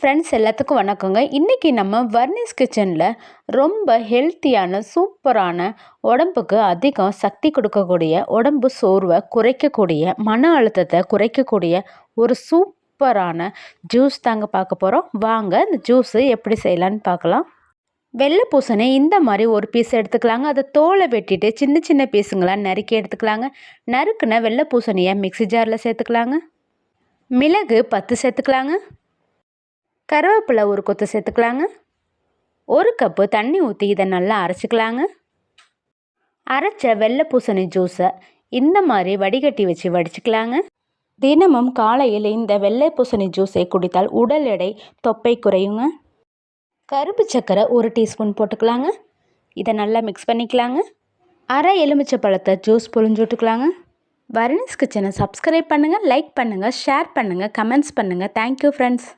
Friends எல்லாத்துக்கும் வணக்கங்க. இன்றைக்கி நம்ம வர்னிஸ் கிச்சனில் ரொம்ப ஹெல்த்தியான சூப்பரான உடம்புக்கு அதிகம் சக்தி கொடுக்கக்கூடிய, உடம்பு சோர்வை குறைக்கக்கூடிய, மன அழுத்தத்தை குறைக்கக்கூடிய ஒரு சூப்பரான ஜூஸ் தாங்க பார்க்க போகிறோம். வாங்க இந்த ஜூஸு எப்படி செய்யலான்னு பார்க்கலாம். வெள்ளை பூசணி இந்த மாதிரி ஒரு பீஸ் எடுத்துக்கலாங்க. அதை தோலை வெட்டிட்டு சின்ன சின்ன பீஸுங்களாக நறுக்கி எடுத்துக்கலாங்க. நறுக்குன வெள்ளை பூசணியை மிக்ஸி ஜாரில் சேர்த்துக்கலாங்க. மிளகு 10 சேர்த்துக்கலாங்க. கருவேப்பிலை ஒரு கொத்து சேர்த்துக்கலாங்க. 1 கப்பு தண்ணி ஊற்றி இதை நல்லா அரைச்சிக்கலாங்க. அரைச்ச வெள்ளை பூசணி ஜூஸை இந்த மாதிரி வடிகட்டி வச்சு வடிச்சுக்கலாங்க. தினமும் காலையில் இந்த வெள்ளை பூசணி ஜூஸை குடித்தால் உடல் எடை தொப்பை குறையுங்க. கருப்பு சர்க்கரை 1 டீஸ்பூன் போட்டுக்கலாங்க. இதை நல்லா மிக்ஸ் பண்ணிக்கலாங்க. அரை எலுமிச்சை பழத்தை ஜூஸ் புழிஞ்சு விட்டுக்கலாங்க. வர்னிஸ் கிச்சனை சப்ஸ்கிரைப் பண்ணுங்கள், லைக் பண்ணுங்கள், ஷேர் பண்ணுங்கள், கமெண்ட்ஸ் பண்ணுங்கள். Thank you friends.